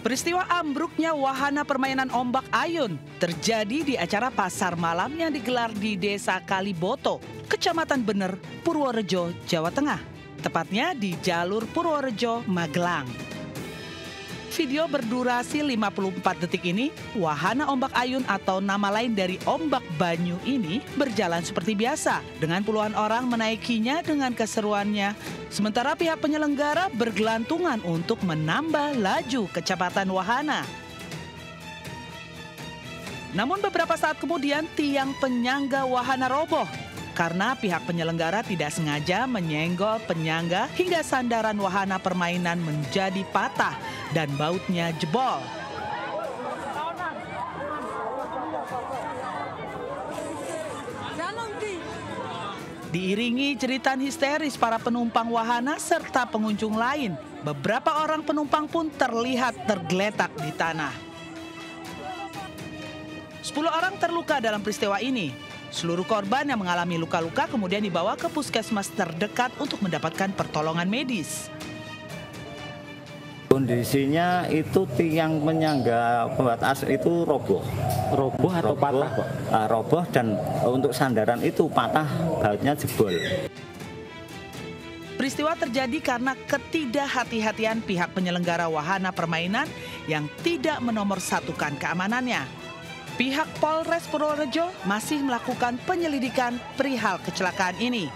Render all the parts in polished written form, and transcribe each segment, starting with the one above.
Peristiwa ambruknya wahana permainan ombak ayun terjadi di acara pasar malam yang digelar di Desa Kaliboto, Kecamatan Bener, Purworejo, Jawa Tengah. Tepatnya di jalur Purworejo, Magelang. Video berdurasi 54 detik ini, wahana ombak ayun atau nama lain dari ombak banyu ini berjalan seperti biasa dengan puluhan orang menaikinya dengan keseruannya. Sementara pihak penyelenggara bergelantungan untuk menambah laju kecepatan wahana. Namun beberapa saat kemudian tiang penyangga wahana roboh karena pihak penyelenggara tidak sengaja menyenggol penyangga hingga sandaran wahana permainan menjadi patah dan bautnya jebol. Diiringi jeritan histeris para penumpang wahana serta pengunjung lain, beberapa orang penumpang pun terlihat tergeletak di tanah. 10 orang terluka dalam peristiwa ini. Seluruh korban yang mengalami luka-luka kemudian dibawa ke puskesmas terdekat untuk mendapatkan pertolongan medis. Kondisinya itu tiang penyangga pembatas itu roboh. Roboh atau patah, Pak? Roboh dan untuk sandaran itu patah, bautnya jebol. Peristiwa terjadi karena ketidakhati-hatian pihak penyelenggara wahana permainan yang tidak menomorsatukan keamanannya. Pihak Polres Purworejo masih melakukan penyelidikan perihal kecelakaan ini.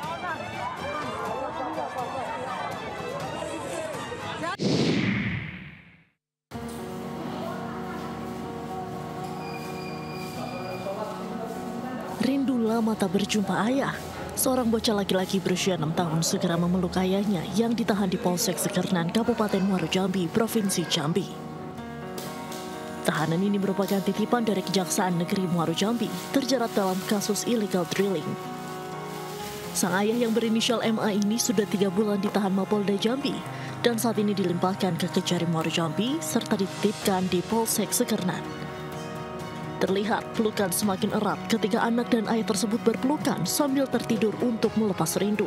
Rindu lama tak berjumpa ayah. Seorang bocah laki-laki berusia 6 tahun segera memeluk ayahnya yang ditahan di Polsek Sekernan, Kabupaten Muaro Jambi, Provinsi Jambi. Tahanan ini merupakan titipan dari Kejaksaan Negeri Muaro Jambi, terjerat dalam kasus illegal drilling. Sang ayah yang berinisial MA ini sudah 3 bulan ditahan Mapolda Jambi dan saat ini dilimpahkan ke Kejari Muaro Jambi serta dititipkan di Polsek Sekernan. Terlihat pelukan semakin erat ketika anak dan ayah tersebut berpelukan sambil tertidur untuk melepas rindu.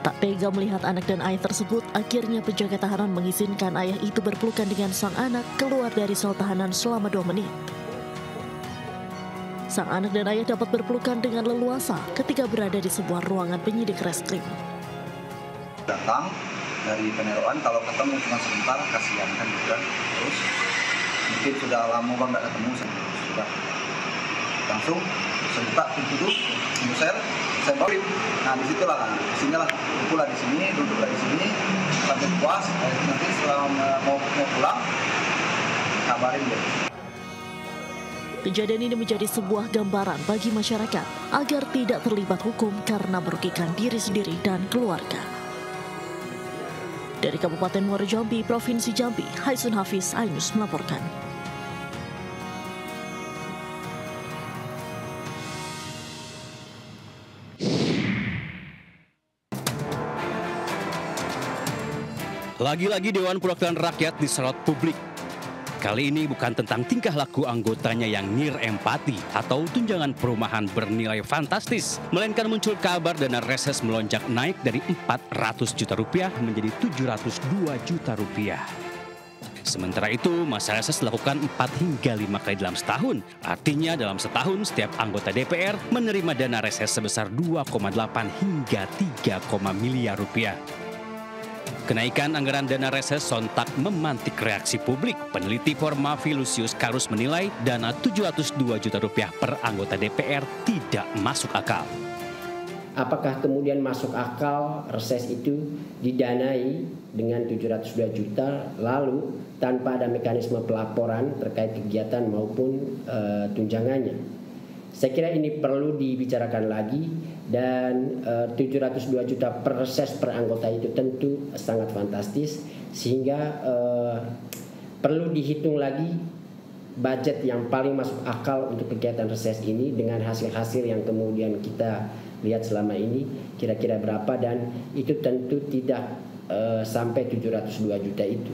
Tak tega melihat anak dan ayah tersebut, akhirnya penjaga tahanan mengizinkan ayah itu berpelukan dengan sang anak keluar dari sel tahanan selama 2 menit. Sang anak dan ayah dapat berpelukan dengan leluasa ketika berada di sebuah ruangan penyidik reskrim. Datang dari Peneroan, kalau ketemu cuma sebentar, kasihan kan juga. Terus mungkin sudah lama bang nggak ketemu, sudah langsung saya buka pintu itu, saya bawa. Nah disitulah, disinilah pula di sini, duduklah di sini sampai puas. Nanti setelah mau pulang, kabarin deh. Kejadian ini menjadi sebuah gambaran bagi masyarakat agar tidak terlibat hukum karena merugikan diri sendiri dan keluarga. Dari Kabupaten Muaro Jambi, Provinsi Jambi, Haisun Hafiz, Ainus melaporkan. Lagi-lagi Dewan Perwakilan Rakyat disorot publik. Kali ini bukan tentang tingkah laku anggotanya yang nirempati atau tunjangan perumahan bernilai fantastis, melainkan muncul kabar dana reses melonjak naik dari 400 juta rupiah menjadi 702 juta rupiah. Sementara itu, masa reses dilakukan 4 hingga 5 kali dalam setahun. Artinya dalam setahun setiap anggota DPR menerima dana reses sebesar 2,8 hingga 3, miliar rupiah. Kenaikan anggaran dana reses sontak memantik reaksi publik. Peneliti Formavi Lusius Karus menilai dana 702 juta rupiah per anggota DPR tidak masuk akal. Apakah kemudian masuk akal reses itu didanai dengan 702 juta lalu tanpa ada mekanisme pelaporan terkait kegiatan maupun tunjangannya? Saya kira ini perlu dibicarakan lagi. Dan 702 juta per reses per anggota itu tentu sangat fantastis, sehingga perlu dihitung lagi budget yang paling masuk akal untuk kegiatan reses ini dengan hasil-hasil yang kemudian kita lihat selama ini kira-kira berapa, dan itu tentu tidak sampai 702 juta itu.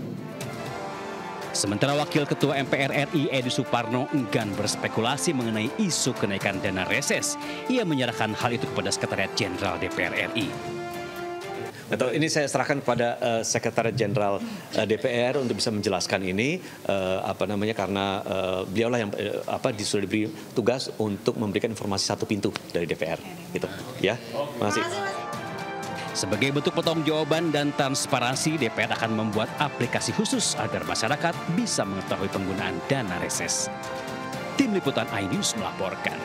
Sementara Wakil Ketua MPR RI Edi Suparno enggan berspekulasi mengenai isu kenaikan dana reses. Ia menyerahkan hal itu kepada Sekretariat Jenderal DPR RI. Atau ini saya serahkan kepada Sekretariat Jenderal DPR untuk bisa menjelaskan ini karena beliaulah yang sudah diberi tugas untuk memberikan informasi satu pintu dari DPR gitu ya. Terima kasih. Sebagai bentuk pertanggungjawaban dan transparansi, DPR akan membuat aplikasi khusus agar masyarakat bisa mengetahui penggunaan dana reses. Tim Liputan iNews melaporkan.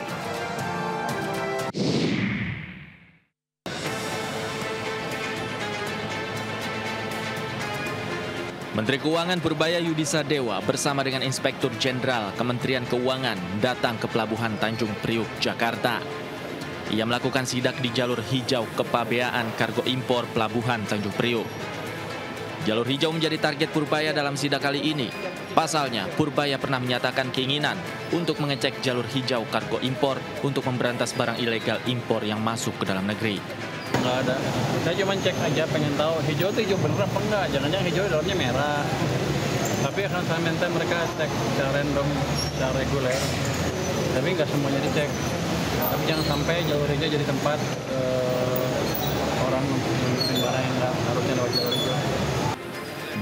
Menteri Keuangan Purbaya Yudhistira Dewa bersama dengan Inspektur Jenderal Kementerian Keuangan datang ke Pelabuhan Tanjung Priuk, Jakarta. Ia melakukan sidak di jalur hijau kepabeaan kargo impor Pelabuhan Tanjung Priuk. Jalur hijau menjadi target Purbaya dalam sidak kali ini. Pasalnya, Purbaya pernah menyatakan keinginan untuk mengecek jalur hijau kargo impor untuk memberantas barang ilegal impor yang masuk ke dalam negeri. Nggak ada. Saya cuma cek aja, pengen tahu hijau itu hijau bener apa enggak. Jangan-jangan hijau dalamnya merah. Tapi akan saya minta mereka cek secara random, secara reguler. Tapi nggak semuanya dicek. Tapi jangan sampai jalur hijau jadi tempat orang menggunakan barang yang nggak harusnya lewat jalur hijau.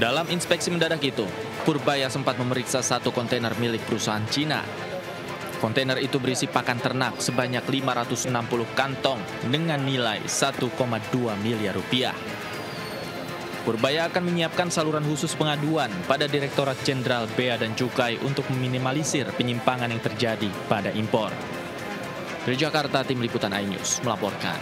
Dalam inspeksi mendadak itu, Purbaya sempat memeriksa satu kontainer milik perusahaan Cina. Kontainer itu berisi pakan ternak sebanyak 560 kantong dengan nilai 1,2 miliar rupiah. Purbaya akan menyiapkan saluran khusus pengaduan pada Direktorat Jenderal Bea dan Cukai untuk meminimalisir penyimpangan yang terjadi pada impor. Dari Jakarta, Tim Liputan iNews melaporkan.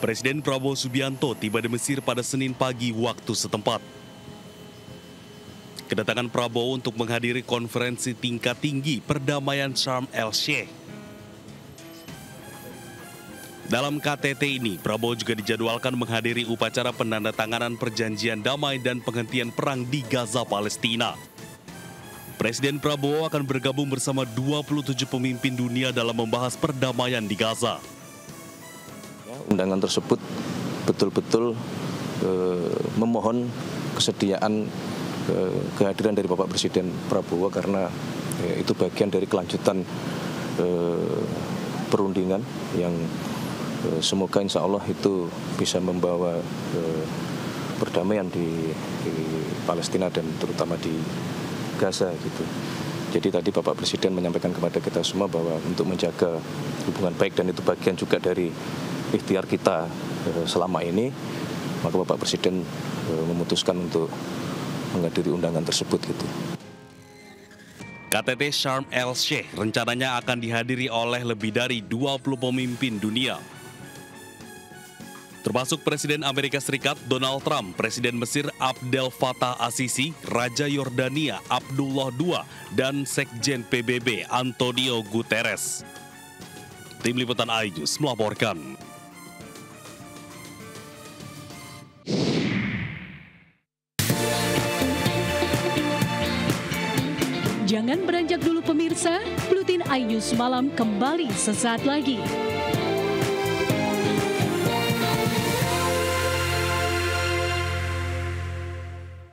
Presiden Prabowo Subianto tiba di Mesir pada Senin pagi waktu setempat. Kedatangan Prabowo untuk menghadiri konferensi tingkat tinggi perdamaian Sharm el-Sheikh. Dalam KTT ini, Prabowo juga dijadwalkan menghadiri upacara penandatanganan perjanjian damai dan penghentian perang di Gaza, Palestina. Presiden Prabowo akan bergabung bersama 27 pemimpin dunia dalam membahas perdamaian di Gaza. Undangan tersebut betul-betul memohon kesediaan kehadiran dari Bapak Presiden Prabowo karena itu bagian dari kelanjutan perundingan yang semoga insya Allah itu bisa membawa perdamaian di Palestina dan terutama di Gaza gitu. Jadi tadi Bapak Presiden menyampaikan kepada kita semua bahwa untuk menjaga hubungan baik dan itu bagian juga dari ikhtiar kita selama ini, maka Bapak Presiden memutuskan untuk menghadiri undangan tersebut gitu. KTT Sharm el-Sheikh rencananya akan dihadiri oleh lebih dari 20 pemimpin dunia. Termasuk Presiden Amerika Serikat Donald Trump, Presiden Mesir Abdel Fattah al-Sisi, Raja Yordania Abdullah II, dan Sekjen PBB Antonio Guterres. Tim Liputan iNews melaporkan. Jangan beranjak dulu pemirsa, Buletin iNews Malam kembali sesaat lagi.